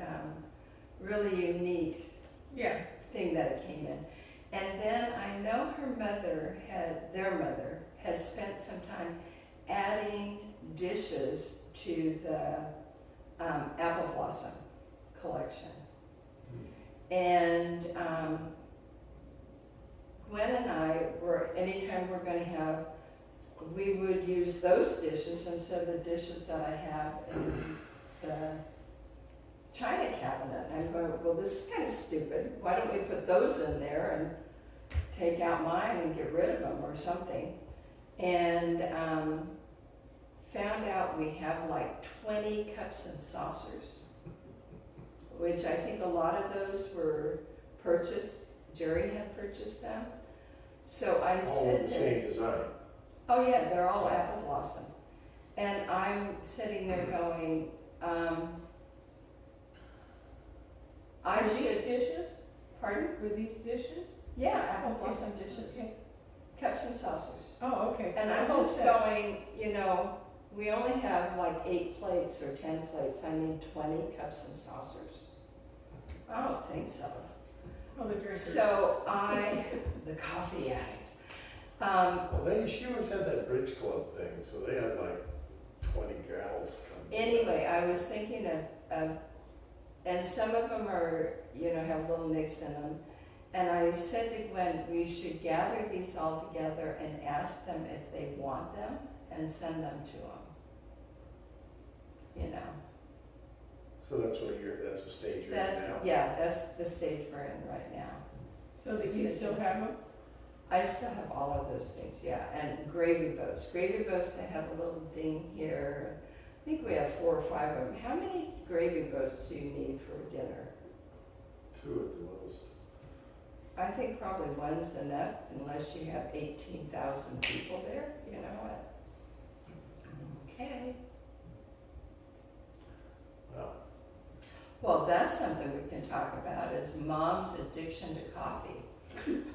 D: really unique
C: yeah,
D: thing that it came in. And then I know their mother had spent some time adding dishes to the apple blossom collection. And Glenn and I anytime we're going to have, we would use those dishes instead of the dishes that I have in the china cabinet. And I'm going, well, this is kind of stupid. Why don't we put those in there and take out mine and get rid of them or something? And found out we have like 20 cups and saucers, which I think a lot of those were purchased. Jerry had purchased them. So I
B: All
D: said
B: the
D: to
B: same design.
D: oh yeah, they're all apple blossom. And I'm sitting there going, I
C: were these
D: should,
C: dishes?
D: pardon?
C: Were these dishes?
D: Yeah, apple
C: Okay.
D: blossom dishes,
C: Okay.
D: cups and saucers.
C: Oh, okay.
D: And I'm
C: Whole
D: just
C: set.
D: going, you know, we only have like 8 plates or 10 plates. I need 20 cups and saucers. I don't think so.
C: Oh, the drinkers.
D: So the coffee addicts.
B: Well, she always had that bridge club thing, so they had like 20 gals come.
D: Anyway, I was thinking of, and some of them are, you know, have little nicks in them. And I said to Glenn, we should gather these all together and ask them if they want them and send them to them. You know,
B: So that's the stage you're in
D: that's,
B: now.
D: yeah, that's the stage we're in right now.
C: So that you still have them?
D: I still have all of those things, yeah, and gravy boats. Gravy boats, they have a little ding here. I think we have 4 or 5 of them. How many gravy boats do you need for dinner?
B: 2 at the most.
D: I think probably one's enough, unless you have 18,000 people there, you know what? Okay. Well, that's something we can talk about, is mom's addiction to coffee.
B: She did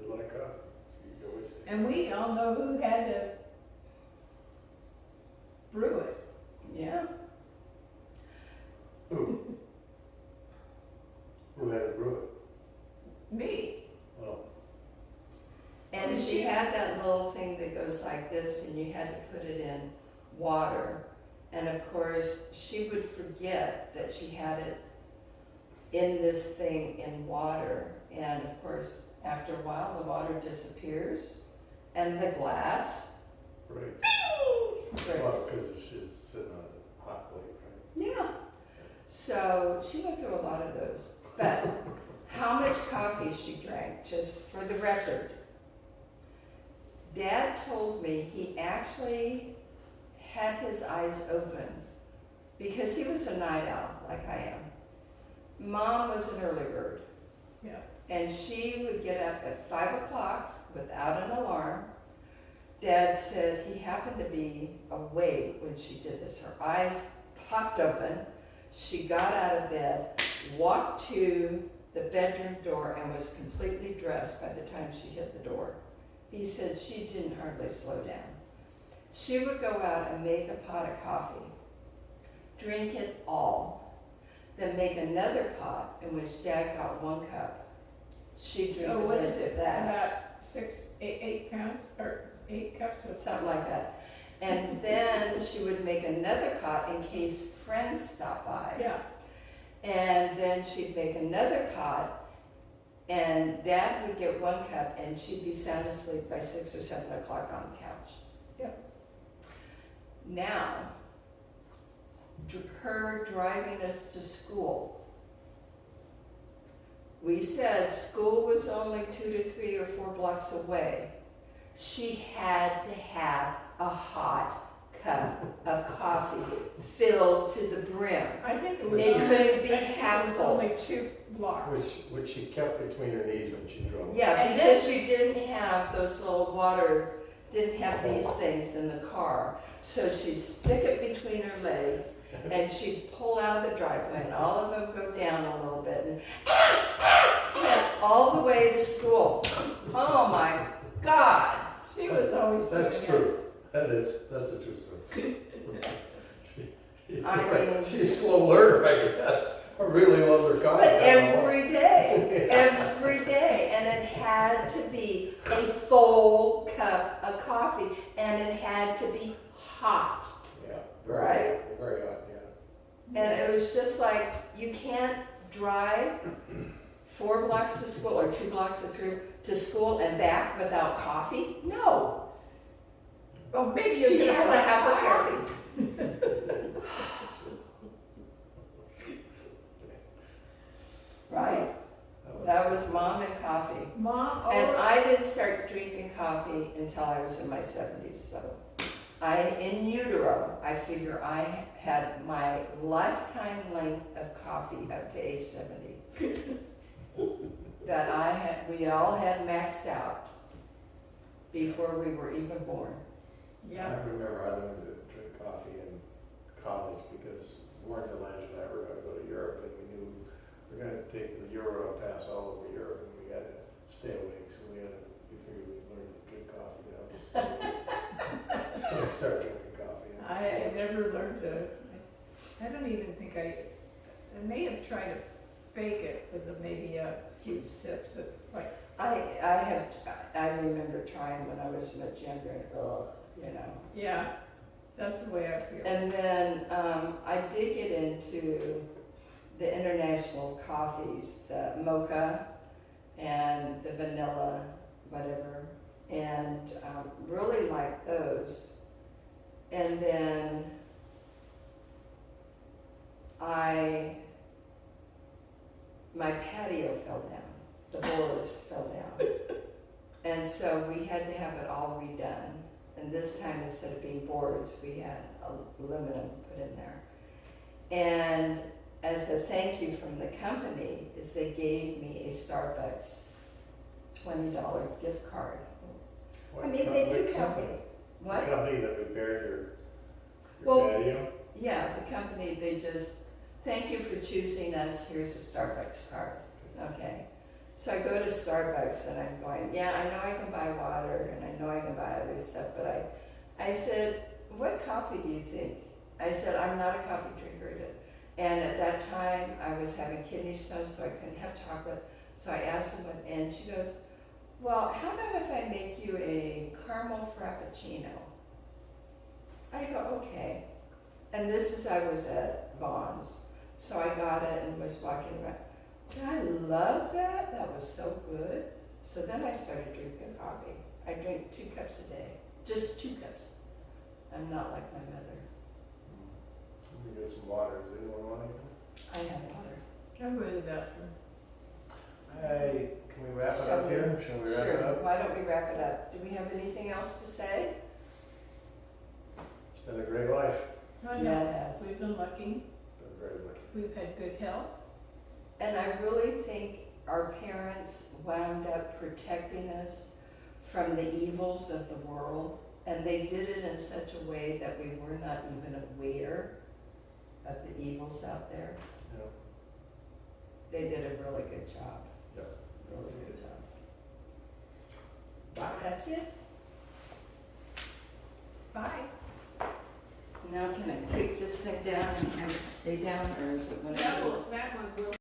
B: like coffee. She always did.
C: And we all know who had to brew it.
D: Yeah.
B: Who? Who had to brew it?
C: Me.
B: Oh,
D: And she had that little thing that goes like this, and you had to put it in water. And of course, she would forget that she had it in this thing in water. And of course, after a while, the water disappears, and the glass
B: breaks.
D: breaks.
B: Well, because she's sitting on a hot plate, right?
D: Yeah. So she went through a lot of those. But how much coffee she drank, just for the record. Dad told me he actually had his eyes open because he was a night owl like I am. Mom was an early bird.
C: Yeah.
D: And she would get up at 5 o'clock without an alarm. Dad said he happened to be awake when she did this. Her eyes popped open. She got out of bed, walked to the bedroom door, and was completely dressed by the time she hit the door. He said she didn't hardly slow down. She would go out and make a pot of coffee, drink it all, then make another pot in which Dad got 1 cup. She'd drink
C: So
D: the
C: what
D: rest
C: is it,
D: of that.
C: about 8 pounds, or 8 cups of
D: Something like that. And then she would make another pot in case friends stopped by.
C: Yeah,
D: And then she'd make another pot, and Dad would get 1 cup, and she'd be sound asleep by 6 or 7 o'clock on the couch.
C: Yep.
D: Now, her driving us to school. We said school was only 2 to 3 or 4 blocks away. She had to have a hot cup of coffee filled to the brim.
C: I think it was.
D: It
C: only-
D: couldn't be
C: I think
D: half
C: It was
D: full.
C: only 2 blocks.
B: Which she kept between her knees when she drove.
D: Yeah,
C: And
D: because she didn't have those little water, didn't have these things in the car. So she'd stick it between her legs, and she'd pull out of the driveway, and all of them go down a little bit, and all the way to school. Oh my God!
C: She was always doing
B: That's
C: it.
B: true. That's a true story.
D: I mean-
B: She's a slow learner, I guess. I really love her coffee.
D: But
B: I don't know.
D: every day, and it had to be a full cup of coffee, and it had to be hot.
B: Yeah,
D: Right?
B: very hot, yeah.
D: And it was just like, you can't drive 4 blocks to school, or 2 blocks or 3 to school and back without coffee? No.
C: Well, maybe you're
D: She
C: gonna
D: had to
C: flat
D: have the
C: tire.
D: coffee. Right? That was Mom and coffee.
C: Mom,
D: And
C: oh,
D: I didn't start drinking coffee until I was in my 70s, so. In utero, I figure I had my lifetime length of coffee up to age 70. We all had maxed out before we were even born.
C: yeah.
B: I remember I learned to drink coffee in college because Warren Delange and I were going to go to Europe, and we knew we were going to take the Euro pass all over Europe, and we had to stay awake, so we figured we'd learn to drink coffee. So I started drinking coffee.
C: I never learned to, I don't even think I may have tried to fake it with maybe a few sips of, like,
D: I remember trying when I was much younger, and
C: yeah, that's the way I feel.
D: And then I did get into the international coffees, the mocha and the vanilla, whatever, and really liked those. And then my patio fell down, the boards fell down. And so we had to have it all redone. And this time, instead of being boards, we had aluminum put in there. And as a thank you from the company, is they gave me a Starbucks $20 gift card.
B: What
D: I mean, they do
B: what
D: company.
B: The
D: What?
B: company that repaired your
D: Well,
B: patio?
D: Yeah, the company, they just thank you for choosing us, here's a Starbucks card, okay? So I go to Starbucks and I'm going, yeah, I know I can buy water and I know I can buy other stuff, but I said, what coffee do you think? I said, I'm not a coffee drinker. And at that time, I was having kidney stones, so I couldn't have chocolate. So I asked him what, and she goes, well, how about if I make you a caramel frappuccino? I go, okay. And this is, I was at Vaughn's. So I got it and was walking around. I love that. That was so good. So then I started drinking coffee. I drink 2 cups a day. Just 2 cups. I'm not like my mother.
B: Let me get some water. Does anyone want anything?
D: I have water.
C: I'll go to the bathroom.
B: Hey, can we wrap it
D: Shall
B: up
D: we?
B: here? Shall we wrap it
D: Sure.
B: up?
D: Why don't we wrap it up? Do we have anything else to say?
B: It's been a great life.
C: I know,
D: Yes.
C: we've been lucky,
B: Been very lucky.
C: we've had good health.
D: And I really think our parents wound up protecting us from the evils of the world. And they did it in such a way that we were not even aware of the evils out there.
B: Yeah.
D: They did a really good job.
B: Yeah.
D: Really good job.
B: Bye.
D: That's it.
C: Bye.
D: Now can I kick this thing down and have it stay down, or is it what it is?
C: That one will